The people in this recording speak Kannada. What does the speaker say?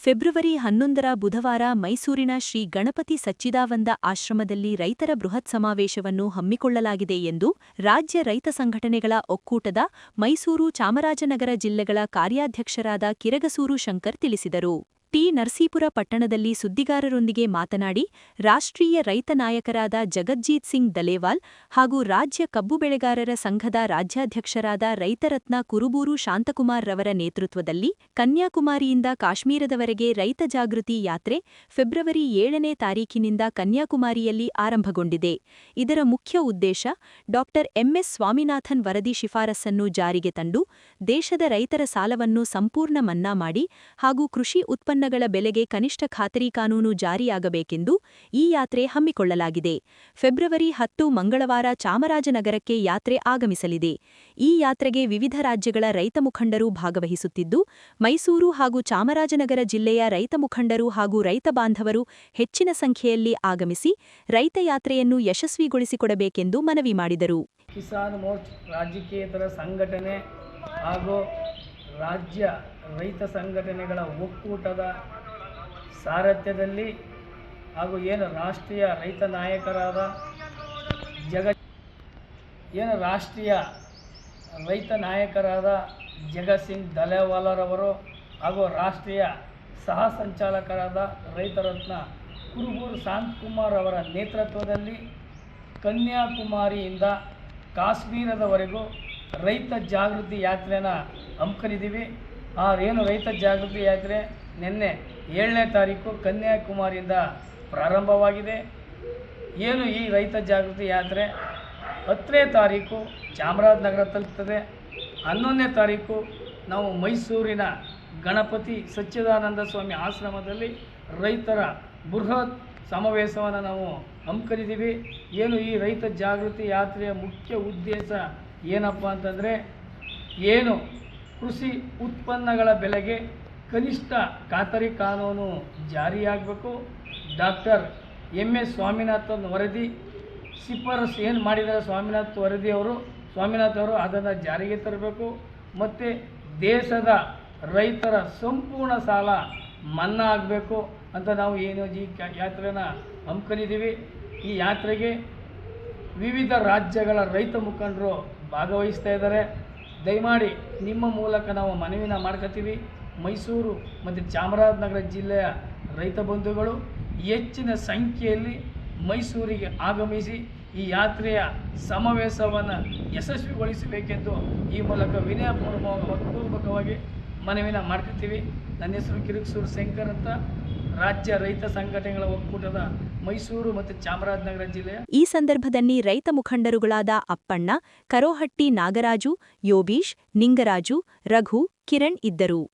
ಫೆಬ್ರವರಿ 11ರ ಬುಧವಾರ ಮೈಸೂರಿನ ಶ್ರೀ ಗಣಪತಿ ಸಚ್ಚಿದಾನಂದ ಆಶ್ರಮದಲ್ಲಿ ರೈತರ ಬೃಹತ್ ಸಮಾವೇಶವನ್ನು ಹಮ್ಮಿಕೊಳ್ಳಲಾಗಿದೆ ಎಂದು ರಾಜ್ಯ ರೈತ ಸಂಘಟನೆಗಳ ಒಕ್ಕೂಟದ ಮೈಸೂರು ಚಾಮರಾಜನಗರ ಜಿಲ್ಲೆಗಳ ಕಾರ್ಯಾಧ್ಯಕ್ಷರಾದ ಕಿರಗಸೂರು ಶಂಕರ್ ತಿಳಿಸಿದರು. ನರಸೀಪುರ ಪಟ್ಟಣದಲ್ಲಿ ಸುದ್ದಿಗಾರರೊಂದಿಗೆ ಮಾತನಾಡಿ, ರಾಷ್ಟ್ರೀಯ ರೈತ ನಾಯಕರಾದ ಜಗಜ್ಜೀತ್ ಸಿಂಗ್ ದಲೇವಾಲ್ ಹಾಗೂ ರಾಜ್ಯ ಕಬ್ಬು ಬೆಳೆಗಾರರ ಸಂಘದ ರಾಜ್ಯಾಧ್ಯಕ್ಷರಾದ ರೈತರತ್ನ ಕುರುಬೂರು ಶಾಂತಕುಮಾರ್ ರವರ ನೇತೃತ್ವದಲ್ಲಿ ಕನ್ಯಾಕುಮಾರಿಯಿಂದ ಕಾಶ್ಮೀರದವರೆಗೆ ರೈತ ಜಾಗೃತಿ ಯಾತ್ರೆ ಫೆಬ್ರವರಿ 7ನೇ ತಾರೀಖಿನಿಂದ ಕನ್ಯಾಕುಮಾರಿಯಲ್ಲಿ ಆರಂಭಗೊಂಡಿದೆ. ಇದರ ಮುಖ್ಯ ಉದ್ದೇಶ ಡಾ. ಎಂಎಸ್ ಸ್ವಾಮಿನಾಥನ್ ವರದಿ ಶಿಫಾರಸನ್ನು ಜಾರಿಗೆ ತಂದು ದೇಶದ ರೈತರ ಸಾಲವನ್ನು ಸಂಪೂರ್ಣ ಮನ್ನಾ ಮಾಡಿ ಹಾಗೂ ಕೃಷಿ ಉತ್ಪನ್ನಗಳ ಬೆಲೆಗೆ ಕನಿಷ್ಠ ಖಾತರಿ ಕಾನೂನು ಜಾರಿಯಾಗಬೇಕೆಂದು ಈ ಯಾತ್ರೆ ಹಮ್ಮಿಕೊಳ್ಳಲಾಗಿದೆ. ಫೆಬ್ರವರಿ 10 ಮಂಗಳವಾರ ಚಾಮರಾಜನಗರಕ್ಕೆ ಯಾತ್ರೆ ಆಗಮಿಸಲಿದೆ. ಈ ಯಾತ್ರೆಗೆ ವಿವಿಧ ರಾಜ್ಯಗಳ ರೈತ ಮುಖಂಡರು ಭಾಗವಹಿಸುತ್ತಿದ್ದು, ಮೈಸೂರು ಹಾಗೂ ಚಾಮರಾಜನಗರ ಜಿಲ್ಲೆಯ ರೈತ ಮುಖಂಡರು ಹಾಗೂ ರೈತ ಬಾಂಧವರು ಹೆಚ್ಚಿನ ಸಂಖ್ಯೆಯಲ್ಲಿ ಆಗಮಿಸಿ ರೈತ ಯಾತ್ರೆಯನ್ನು ಯಶಸ್ವಿಗೊಳಿಸಿಕೊಡಬೇಕೆಂದು ಮನವಿ ಮಾಡಿದರು. ಕಿಸಾನ್ ಮೋರ್ಚಾ ರಾಜಕೀಯೇತರ ಸಂಘಟನೆ ಹಾಗೂ ರಾಜ್ಯ ರೈತ ಸಂಘಟನೆಗಳ ಒಕ್ಕೂಟದ ಸಾರಥ್ಯದಲ್ಲಿ ಹಾಗೂ ರಾಷ್ಟ್ರೀಯ ರೈತ ನಾಯಕರಾದ ಜಗತ್ ಸಿಂಗ್ ದಲೇವಾಲರವರು ಹಾಗೂ ರಾಷ್ಟ್ರೀಯ ಸಹ ಸಂಚಾಲಕರಾದ ರೈತರತ್ನ ಕುರುಬೂರು ಶಾಂತಕುಮಾರ್ ಅವರ ನೇತೃತ್ವದಲ್ಲಿ ಕನ್ಯಾಕುಮಾರಿಯಿಂದ ಕಾಶ್ಮೀರದವರೆಗೂ ರೈತ ಜಾಗೃತಿ ಯಾತ್ರೆನ ಹಮ್ಮಿಕೊಂಡಿದ್ದೀವಿ. ರೈತ ಜಾಗೃತಿ ಯಾತ್ರೆ ನಿನ್ನೆ 7ನೇ ತಾರೀಕು ಕನ್ಯಾಕುಮಾರಿಯಿಂದ ಪ್ರಾರಂಭವಾಗಿದೆ. ಈ ರೈತ ಜಾಗೃತಿ ಯಾತ್ರೆ 10ನೇ ತಾರೀಕು ಚಾಮರಾಜನಗರ ತಲುಪ್ತದೆ. 11ನೇ ತಾರೀಕು ನಾವು ಮೈಸೂರಿನ ಗಣಪತಿ ಸಚ್ಚಿದಾನಂದ ಸ್ವಾಮಿ ಆಶ್ರಮದಲ್ಲಿ ರೈತರ ಬೃಹತ್ ಸಮಾವೇಶವನ್ನು ನಾವು ಹಮ್ಮಿಕೊಂಡಿದ್ದೀವಿ. ಈ ರೈತ ಜಾಗೃತಿ ಯಾತ್ರೆಯ ಮುಖ್ಯ ಉದ್ದೇಶ ಏನಪ್ಪ ಅಂತಂದರೆ ಕೃಷಿ ಉತ್ಪನ್ನಗಳ ಬೆಲೆಗೆ ಕನಿಷ್ಠ ಖಾತರಿ ಕಾನೂನು ಜಾರಿಯಾಗಬೇಕು. ಡಾಕ್ಟರ್ ಎಂಎಸ್ ಸ್ವಾಮಿನಾಥನ್ ವರದಿ ಶಿಫಾರಸು ಮಾಡಿದ್ದಾರೆ ಸ್ವಾಮಿನಾಥ್ ಅವರು ಅದನ್ನು ಜಾರಿಗೆ ತರಬೇಕು. ಮತ್ತು ದೇಶದ ರೈತರ ಸಂಪೂರ್ಣ ಸಾಲ ಮನ್ನಾ ಆಗಬೇಕು ಅಂತ ನಾವು ಈ ಯಾತ್ರೆನ ಹಮ್ಮಿಕೊಂಡಿದ್ದೀವಿ. ಈ ಯಾತ್ರೆಗೆ ವಿವಿಧ ರಾಜ್ಯಗಳ ರೈತ ಮುಖಂಡರು ಭಾಗವಹಿಸ್ತಾ ಇದ್ದಾರೆ. ದಯಮಾಡಿ ನಿಮ್ಮ ಮೂಲಕ ನಾವು ಮನವಿನ ಮಾಡ್ಕೊತೀವಿ. ಮೈಸೂರು ಮತ್ತು ಚಾಮರಾಜನಗರ ಜಿಲ್ಲೆಯ ರೈತ ಬಂಧುಗಳು ಹೆಚ್ಚಿನ ಸಂಖ್ಯೆಯಲ್ಲಿ ಮೈಸೂರಿಗೆ ಆಗಮಿಸಿ ಈ ಯಾತ್ರೆಯ ಸಮಾವೇಶವನ್ನು ಯಶಸ್ವಿಗೊಳಿಸಬೇಕೆಂದು ಈ ಮೂಲಕ ವಿನಯಪೂರ್ವಕವಾಗಿ ಮನವಿನ ಮಾಡ್ಕೊತೀವಿ. ನನ್ನ ಹೆಸರು ಕಿರಗಸೂರು ಶಂಕರ್ ಅಂತ, ರಾಜ್ಯ ರೈತ ಸಂಘಟನೆಗಳ ಒಕ್ಕೂಟದ ಮೈಸೂರು ಮತ್ತು ಚಾಮರಾಜನಗರ ಜಿಲ್ಲೆಯ. ಈ ಸಂದರ್ಭದಲ್ಲಿ ರೈತ ಮುಖಂಡರುಗಳಾದ ಅಪ್ಪಣ್ಣ, ಕರೋಹಟ್ಟಿ ನಾಗರಾಜು, ಯೋಬೀಶ್, ನಿಂಗರಾಜು, ರಘು, ಕಿರಣ್ ಇದ್ದರು.